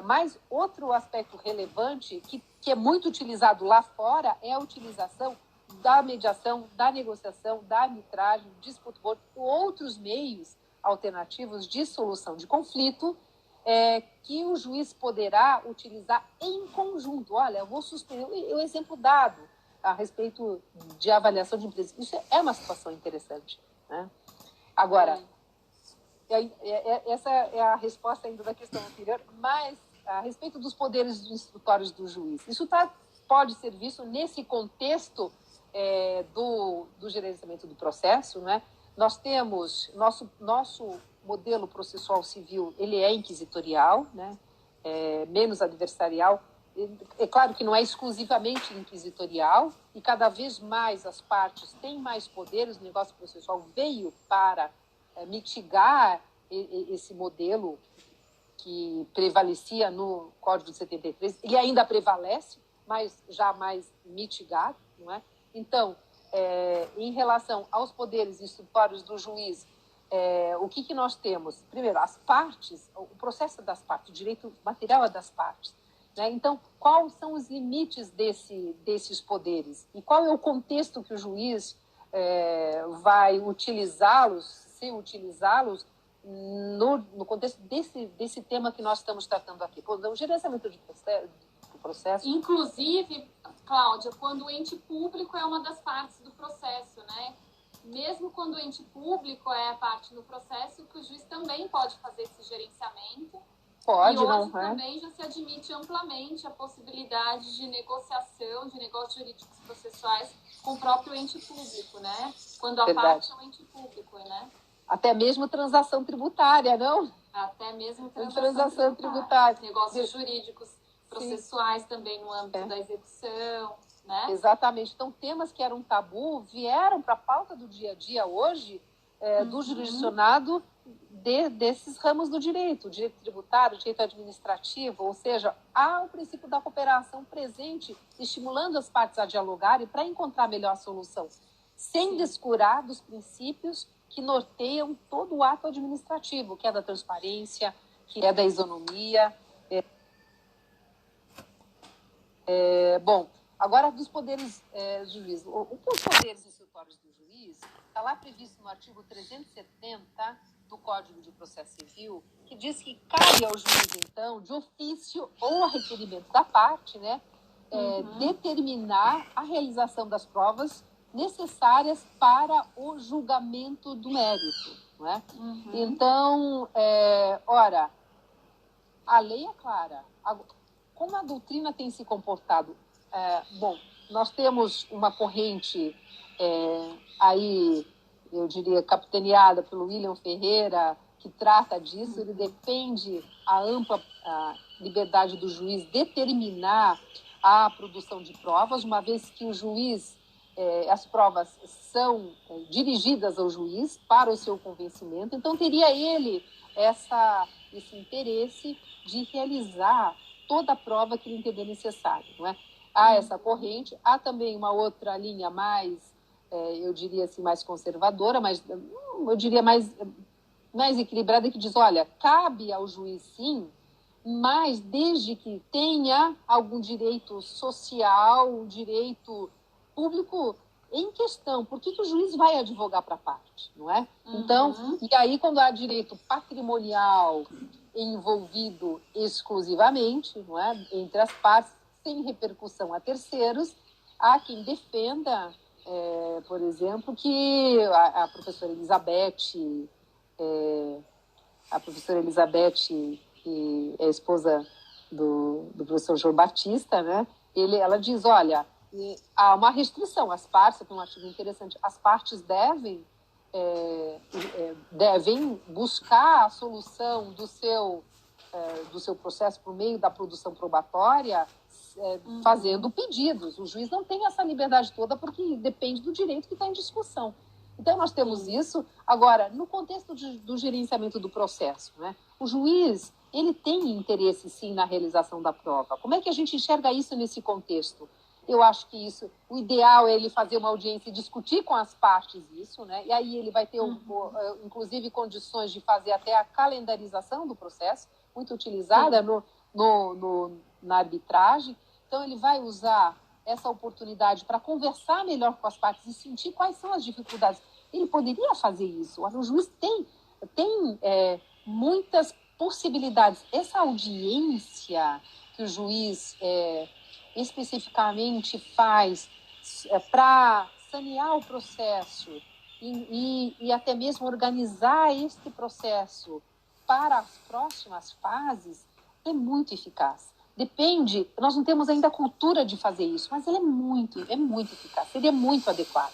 Mas outro aspecto relevante que é muito utilizado lá fora é a utilização da mediação, da negociação, da arbitragem, do dispute board, outros meios alternativos de solução de conflito que o juiz poderá utilizar em conjunto. Olha, eu vou suspender o exemplo dado a respeito de avaliação de empresas. Isso é uma situação interessante, né? Agora, essa é a resposta ainda da questão anterior, mas a respeito dos poderes instrutórios do juiz. Isso pode ser visto nesse contexto do gerenciamento do processo, né? Nós temos nosso modelo processual civil, ele é inquisitorial, né? Menos adversarial. É claro que não é exclusivamente inquisitorial, e cada vez mais as partes têm mais poderes. O negócio processual veio para mitigar esse modelo que prevalecia no Código de 73. Ele ainda prevalece, mas já mais mitigado, não é? Então, em relação aos poderes instrutórios do juiz, o que nós temos? Primeiro, as partes, o processo das partes, o direito material é das partes, né? Então, quais são os limites desses poderes? E qual é o contexto que o juiz vai utilizá-los, se utilizá-los, no contexto desse tema que nós estamos tratando aqui? O gerenciamento do processo. Inclusive, Cláudia, quando o ente público é uma das partes do processo, né? Mesmo quando o ente público é a parte do processo, que o juiz também pode fazer esse gerenciamento. Pode, e hoje não é? Também já se admite amplamente a possibilidade de negociação, de negócios jurídicos processuais com o próprio ente público, né? Quando a parte é um ente público, né? Até mesmo transação tributária, não? Até mesmo transação tributária. Negócios jurídicos processuais também no âmbito da execução, né? Exatamente. Então, temas que eram tabu vieram para a pauta do dia a dia hoje, do jurisdicionado desses ramos do direito, o direito tributário, o direito administrativo, ou seja, há o princípio da cooperação presente, estimulando as partes a dialogarem para encontrar a melhor solução, sem descurar dos princípios que norteiam todo o ato administrativo, que é da transparência, que é da isonomia. Bom, agora dos poderes do juiz. Os poderes instrutórios do juiz está lá previsto no artigo 370 do Código de Processo Civil, que diz que cabe ao juiz, então, de ofício ou a requerimento da parte, né, determinar a realização das provas necessárias para o julgamento do mérito, não é? Então, ora, a lei é clara. Como a doutrina tem se comportado? Bom, nós temos uma corrente aí, eu diria, capitaneada pelo William Ferreira, que trata disso. Ele defende a ampla liberdade do juiz determinar a produção de provas, uma vez que o juiz, as provas são dirigidas ao juiz para o seu convencimento. Então, teria ele esse interesse de realizar toda a prova que ele entender necessário, não é? Há essa corrente, há também uma outra linha mais, eu diria assim, mais conservadora, mas eu diria mais equilibrada, que diz, olha, cabe ao juiz sim, mas desde que tenha algum direito social, um direito público em questão. Por que o juiz vai advogar para a parte, não é? Então, e aí quando há direito patrimonial envolvido exclusivamente, não é, entre as partes, sem repercussão a terceiros, há quem defenda, por exemplo, que a professora Elizabeth, que é a esposa do professor João Batista, né, ela diz, olha, há uma restrição. As partes, tem um artigo interessante, as partes devem buscar a solução do seu processo por meio da produção probatória, fazendo pedidos. O juiz não tem essa liberdade toda porque depende do direito que está em discussão. Então, nós temos isso. Agora, no contexto do gerenciamento do processo, né, o juiz ele tem interesse, sim, na realização da prova. Como é que a gente enxerga isso nesse contexto? Eu acho que o ideal é ele fazer uma audiência e discutir com as partes isso, né? E aí ele vai ter, inclusive, condições de fazer até a calendarização do processo, muito utilizada na arbitragem. Então, ele vai usar essa oportunidade para conversar melhor com as partes e sentir quais são as dificuldades. Ele poderia fazer isso. O juiz tem muitas possibilidades. Essa audiência que o juiz especificamente faz para sanear o processo e até mesmo organizar este processo para as próximas fases é muito eficaz. Depende, nós não temos ainda a cultura de fazer isso, mas ele é muito eficaz, seria muito adequado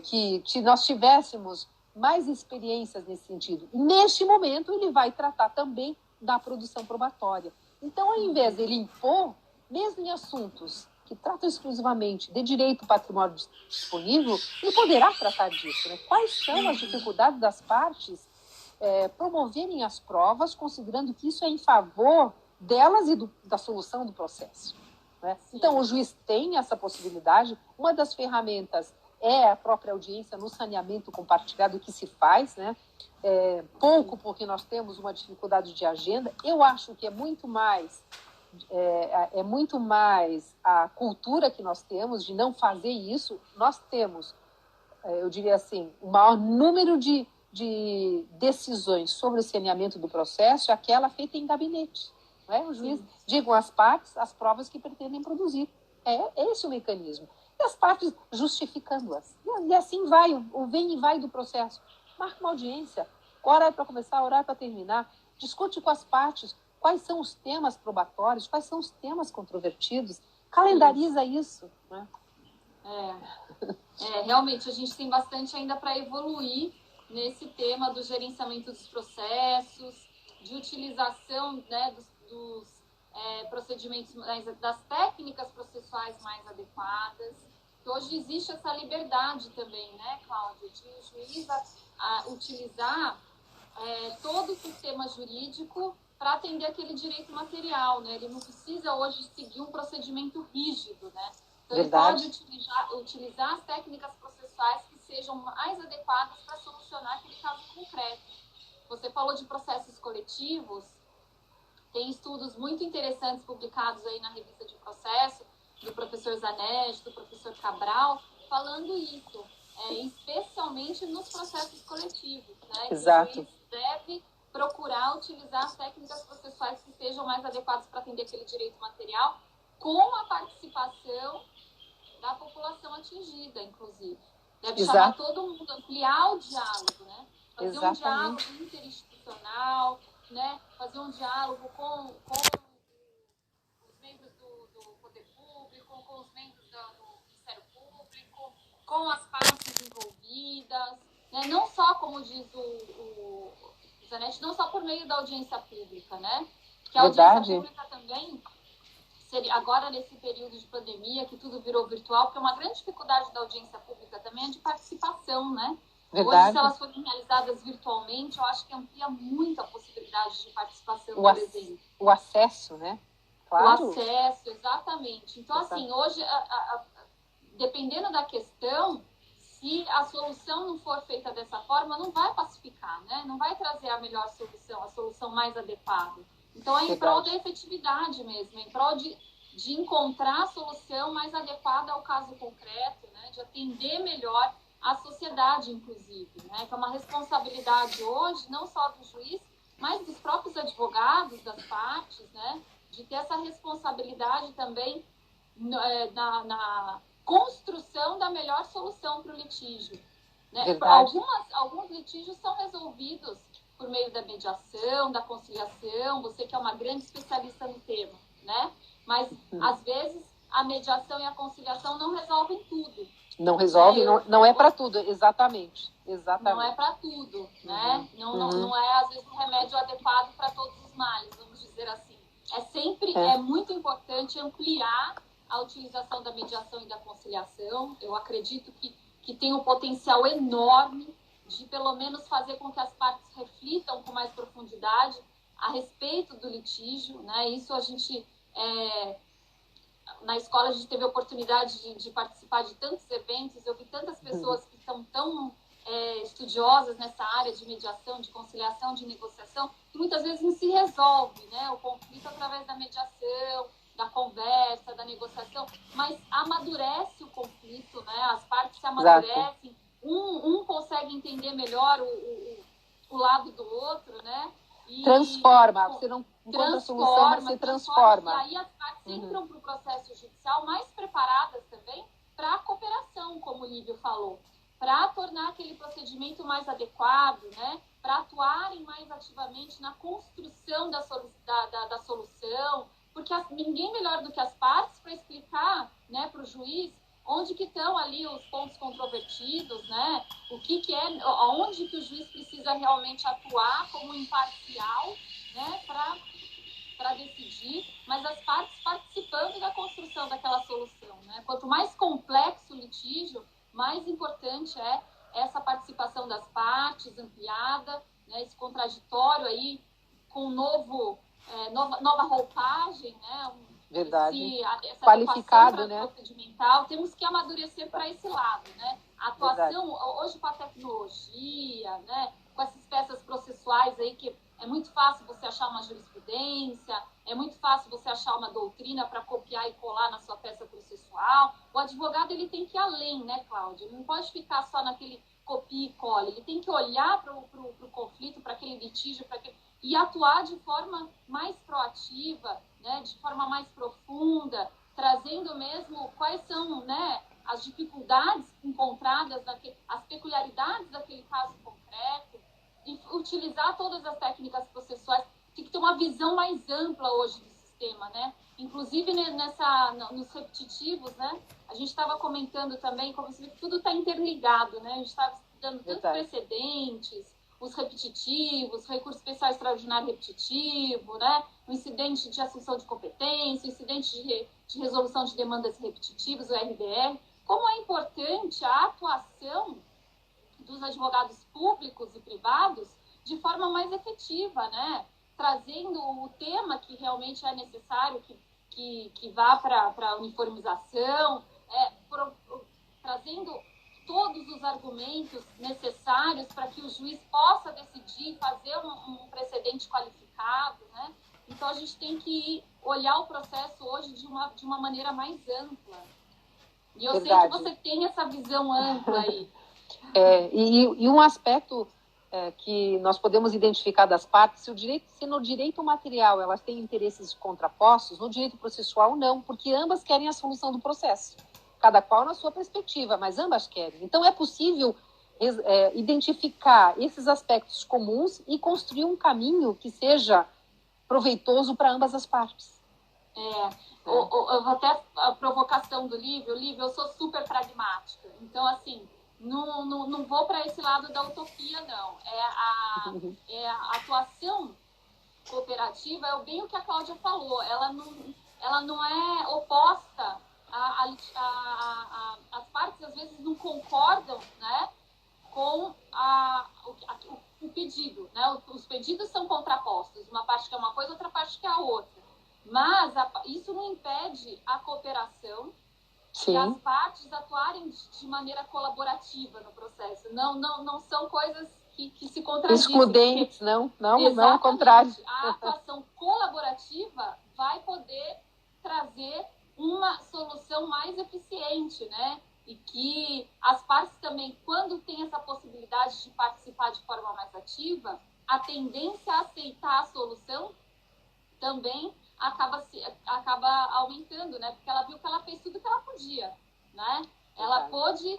que nós tivéssemos mais experiências nesse sentido. E, neste momento, ele vai tratar também da produção probatória. Então, ao invés de ele impor, mesmo em assuntos que tratam exclusivamente de direito patrimônio disponível, ele poderá tratar disso, né? Quais são as dificuldades das partes promoverem as provas, considerando que isso é em favor delas e da solução do processo, né? Então, o juiz tem essa possibilidade. Uma das ferramentas é a própria audiência no saneamento compartilhado que se faz, né? Pouco, porque nós temos uma dificuldade de agenda. Eu acho que é muito mais a cultura que nós temos de não fazer isso. Nós temos, eu diria assim, o maior número de decisões sobre o saneamento do processo é aquela feita em gabinete. Não é? O juiz diga às partes as provas que pretendem produzir. É esse o mecanismo. E as partes justificando-as. E assim vai, o vem e vai do processo. Marca uma audiência, hora é para começar, hora é para terminar. Discute com as partes quais são os temas probatórios, quais são os temas controvertidos. Calendariza isso. Né? Realmente, a gente tem bastante ainda para evoluir nesse tema do gerenciamento dos processos, de utilização, né, dos procedimentos, das técnicas processuais mais adequadas. Hoje existe essa liberdade também, né, Cláudia, de o juiz utilizar todo o sistema jurídico para atender aquele direito material, né? Ele não precisa hoje seguir um procedimento rígido, né? Então, Verdade. ele pode utilizar as técnicas processuais que sejam mais adequadas para solucionar aquele caso concreto. Você falou de processos coletivos, tem estudos muito interessantes publicados aí na revista de processo, do professor Zanetti, do professor Cabral, falando isso, especialmente nos processos coletivos, né? Exato. Que o juiz deve procurar utilizar as técnicas processuais que sejam mais adequadas para atender aquele direito material, com a participação da população atingida, inclusive. Deve chamar todo mundo, ampliar o diálogo, né? Fazer um diálogo interinstitucional, né? Fazer um diálogo com os membros do poder público, com os membros do Ministério Público, com as partes envolvidas, né? Não só, como diz o Zanetti, não só por meio da audiência pública, né? Que a audiência pública também seria, agora nesse período de pandemia, que tudo virou virtual, porque uma grande dificuldade da audiência pública também é de participação, né? Verdade. Hoje, se elas forem realizadas virtualmente, eu acho que amplia muito a possibilidade de participação, por exemplo. O acesso, né? Claro. O acesso, exatamente. Então, assim, hoje, dependendo da questão, se a solução não for feita dessa forma, não vai pacificar, né? Não vai trazer a melhor solução, a solução mais adequada. Então, é em prol da efetividade mesmo, é em prol de encontrar a solução mais adequada ao caso concreto, né? De atender melhor a sociedade, inclusive, né? Que é uma responsabilidade hoje, não só do juiz, mas dos próprios advogados, das partes, né? De ter essa responsabilidade também na construção da melhor solução para o litígio. Né? Alguns litígios são resolvidos por meio da mediação, da conciliação, você que é uma grande especialista no tema, né? Mas, às vezes, a mediação e a conciliação não resolvem tudo. Não resolve, não é para tudo, exatamente. Não é para tudo, né? Não é, às vezes, um remédio adequado para todos os males, vamos dizer assim. É muito importante ampliar a utilização da mediação e da conciliação. Eu acredito que tem um potencial enorme de, pelo menos, fazer com que as partes reflitam com mais profundidade a respeito do litígio, né? Isso a gente... Na escola a gente teve a oportunidade de participar de tantos eventos, eu vi tantas pessoas que são tão estudiosas nessa área de mediação, de conciliação, de negociação, que muitas vezes não se resolve, né, o conflito através da mediação, da conversa, da negociação, mas amadurece o conflito, né, as partes se amadurecem, um consegue entender melhor o lado do outro, né? E transforma, você não encontra a solução, mas você transforma. E aí as partes entram para o processo judicial mais preparadas também para a cooperação, como o Lívio falou, para tornar aquele procedimento mais adequado, né? Para atuarem mais ativamente na construção da solução, porque ninguém melhor do que as partes para explicar, né, para o juiz onde que estão ali os pontos controvertidos, né? O que é, onde que o juiz precisa realmente atuar como imparcial, né? Para decidir, mas as partes participando da construção daquela solução, né? Quanto mais complexo o litígio, mais importante é essa participação das partes ampliada, né? Esse contraditório aí com nova roupagem, né? Verdade. Essa qualificado, né? Procedimental, temos que amadurecer para esse lado, né? A atuação, hoje com a tecnologia, né? Com essas peças processuais aí, que é muito fácil você achar uma jurisprudência, é muito fácil você achar uma doutrina para copiar e colar na sua peça processual. O advogado, ele tem que ir além, né, Cláudia? Ele não pode ficar só naquele copia e cola, ele tem que olhar para o conflito, para aquele litígio, e atuar de forma mais proativa, né, de forma mais profunda, trazendo mesmo quais são, né, as dificuldades encontradas, as peculiaridades daquele caso concreto, e utilizar todas as técnicas processuais. Tem que ter uma visão mais ampla hoje do sistema, né? Inclusive nos repetitivos, né? A gente estava comentando também como se tudo está interligado, né? A gente estava estudando tantos precedentes, os repetitivos, recurso especial extraordinário repetitivo, né? O incidente de assunção de competência, o incidente de resolução de demandas repetitivas, o RDR. Como é importante a atuação dos advogados públicos e privados de forma mais efetiva, né? Trazendo o tema que realmente é necessário, que vá para a uniformização, trazendo todos os argumentos necessários para que o juiz possa decidir, fazer um precedente qualificado, né? Então, a gente tem que olhar o processo hoje de uma maneira mais ampla. E eu sei que você tem essa visão ampla aí. E um aspecto que nós podemos identificar das partes, se no direito material elas têm interesses contrapostos, no direito processual não, porque ambas querem a solução do processo. Cada qual na sua perspectiva, mas ambas querem. Então, é possível identificar esses aspectos comuns e construir um caminho que seja proveitoso para ambas as partes. Eu vou até a provocação do Lívio. Lívio, eu sou super pragmática. Então, assim, não vou para esse lado da utopia, não. A atuação cooperativa é bem o que a Cláudia falou. Ela não é oposta. As partes, às vezes, não concordam, né, com o pedido. Né? Os pedidos são contrapostos. Uma parte quer uma coisa, outra parte quer a outra. Mas isso não impede a cooperação. Sim. E as partes atuarem de maneira colaborativa no processo. Não são coisas que se contradizem. Excludentes, não, ao contrário. A atuação colaborativa vai poder trazer uma solução mais eficiente, né? E que as partes também, quando tem essa possibilidade de participar de forma mais ativa, a tendência a aceitar a solução também acaba aumentando, né? Porque ela viu que ela fez tudo que ela podia, né? Ela pôde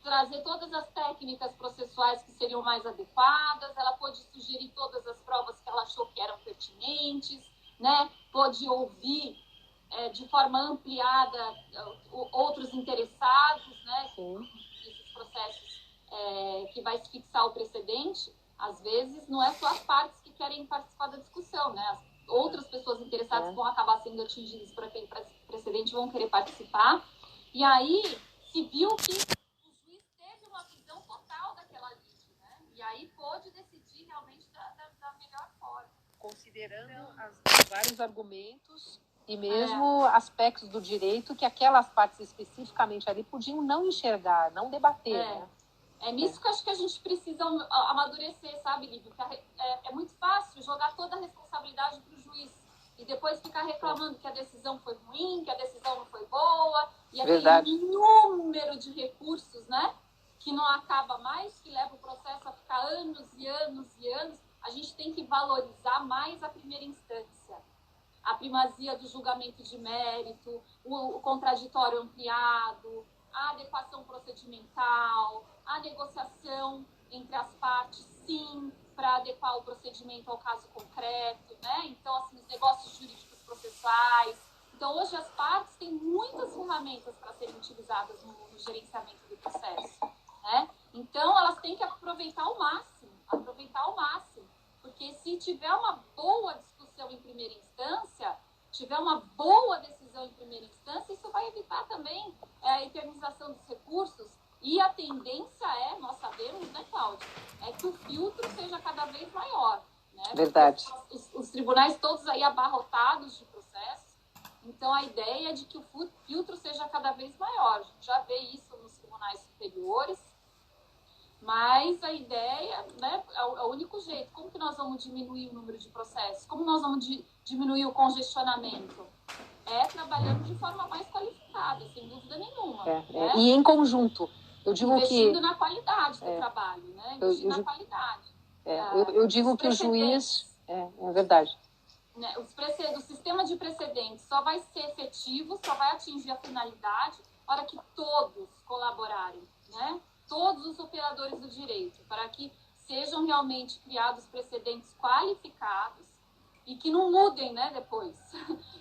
trazer todas as técnicas processuais que seriam mais adequadas, ela pôde sugerir todas as provas que ela achou que eram pertinentes, né? Pôde ouvir de forma ampliada outros interessados, né? Esses processos que vai se fixar o precedente, às vezes não é só as partes que querem participar da discussão, né? As outras pessoas interessadas vão acabar sendo atingidas por aquele precedente, vão querer participar. E aí se viu que o juiz teve uma visão total daquela lide, né? E aí pôde decidir realmente da melhor forma. Considerando os vários argumentos e mesmo aspectos do direito que aquelas partes especificamente ali podiam não enxergar, não debater, né? É nisso que eu acho que a gente precisa amadurecer, sabe, Lívia? É muito fácil jogar toda a responsabilidade para o juiz e depois ficar reclamando que a decisão foi ruim, que a decisão não foi boa, e aquele número de recursos, né, que não acaba mais, que leva o processo a ficar anos e anos e anos. A gente tem que valorizar mais a primeira instância, a primazia do julgamento de mérito, o contraditório ampliado, a adequação procedimental, a negociação entre as partes, sim, para adequar o procedimento ao caso concreto, né? Então, assim, os negócios jurídicos processuais. Então, hoje as partes têm muitas ferramentas para serem utilizadas no gerenciamento do processo, né? Então, elas têm que aproveitar ao máximo, porque se tiver uma boa discussão em primeira instância, tiver uma boa decisão em primeira instância, isso vai evitar também a eternização dos recursos. E a tendência nós sabemos, né, Cláudia, que o filtro seja cada vez maior, né? Verdade. Os tribunais todos aí abarrotados de processos. Então, a ideia é de que o filtro seja cada vez maior. A gente já vê isso nos tribunais superiores. Mas a ideia, né, é o único jeito. Como que nós vamos diminuir o número de processos? Como nós vamos diminuir o congestionamento? Trabalhando de forma mais qualificada, sem dúvida nenhuma. Né? E em conjunto. Eu digo investindo na qualidade do trabalho, né? Investindo na qualidade. Eu digo que o juiz... É verdade. Né? O sistema de precedentes só vai ser efetivo, só vai atingir a finalidade na hora que todos colaborarem, né? Todos os operadores do direito, para que sejam realmente criados precedentes qualificados e que não mudem, né, depois.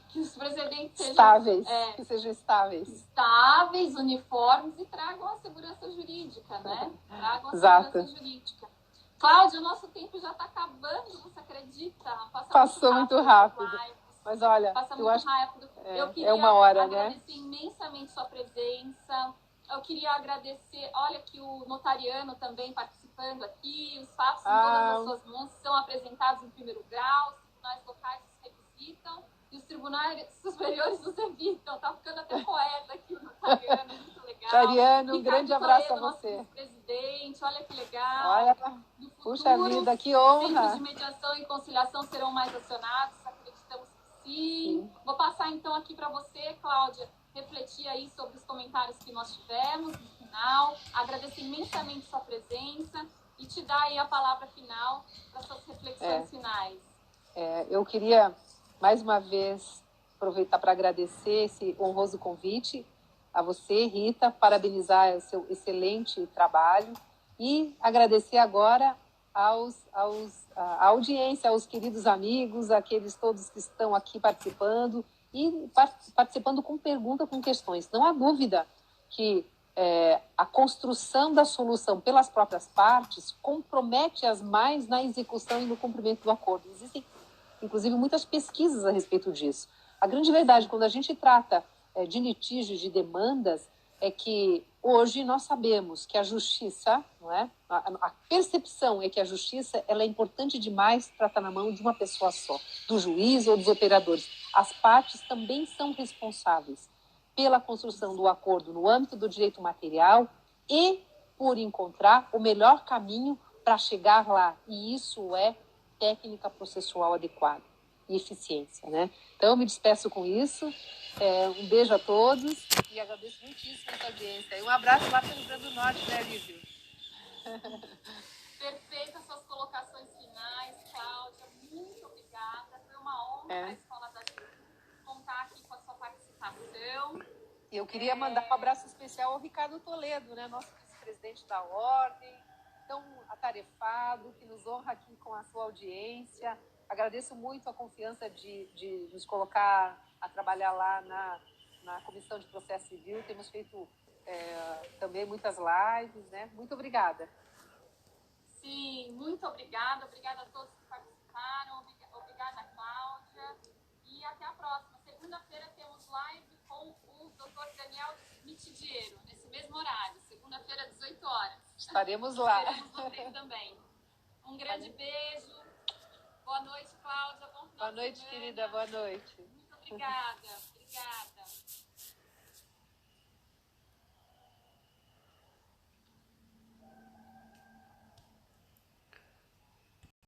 Que os precedentes sejam estáveis, que sejam estáveis, uniformes e tragam a segurança jurídica, né? Tragam a segurança jurídica. Cláudia, o nosso tempo já está acabando, você acredita? Passou muito rápido. Mas olha, eu acho eu queria uma hora, agradecer imensamente sua presença. Eu queria agradecer, olha que o notariano também participando aqui, os fatos em todas as suas mãos são apresentados em primeiro grau, os tribunais locais os requisitam e os tribunais superiores os evitam. Tá ficando até poeta aqui o notariano, muito legal. Notariano, um grande abraço a você. Nosso presidente, olha que legal. Olha, puxa vida, que honra. Centros de mediação e conciliação serão mais acionados, acreditamos que sim. Vou passar então aqui para você, Cláudia, refletir aí sobre os comentários que nós tivemos no final. Agradeço imensamente sua presença e te dar aí a palavra final para suas reflexões finais. Eu queria, mais uma vez, aproveitar para agradecer esse honroso convite a você, Rita, parabenizar o seu excelente trabalho e agradecer agora à audiência, aos queridos amigos, aqueles todos que estão aqui participando e participando com pergunta, com questões. Não há dúvida que a construção da solução pelas próprias partes compromete-as mais na execução e no cumprimento do acordo. Existem, inclusive, muitas pesquisas a respeito disso. A grande verdade, quando a gente trata de litígios, de demandas, é que hoje nós sabemos que a justiça, não é? A percepção é que a justiça ela é importante demais para estar na mão de uma pessoa só, do juiz ou dos operadores. As partes também são responsáveis pela construção do acordo no âmbito do direito material e por encontrar o melhor caminho para chegar lá. E isso é técnica processual adequada e eficiência, né? Então, eu me despeço com isso. Um beijo a todos e agradeço muitíssimo essa audiência. E um abraço lá pelo Rio Grande do Norte, né, Lívia? Perfeitas suas colocações finais, Cláudia. Muito obrigada. Foi uma honra para a Escola da Justiça contar aqui com a sua participação. Eu queria mandar um abraço especial ao Ricardo Toledo, né, nosso vice-presidente da Ordem, tão atarefado, que nos honra aqui com a sua audiência. Agradeço muito a confiança de nos colocar a trabalhar lá na Comissão de Processo Civil. Temos feito também muitas lives, né? Muito obrigada. Sim, muito obrigada. Obrigada a todos que participaram. Obrigada, Cláudia. E até a próxima. Segunda-feira temos live com o Dr. Daniel Mitidiero, nesse mesmo horário. Segunda-feira, 18 horas. Estaremos lá. Esperamos vocês também. Um grande beijo. Boa noite, Cláudia. Bom final Boa noite, de semana. querida. Boa noite. Muito obrigada.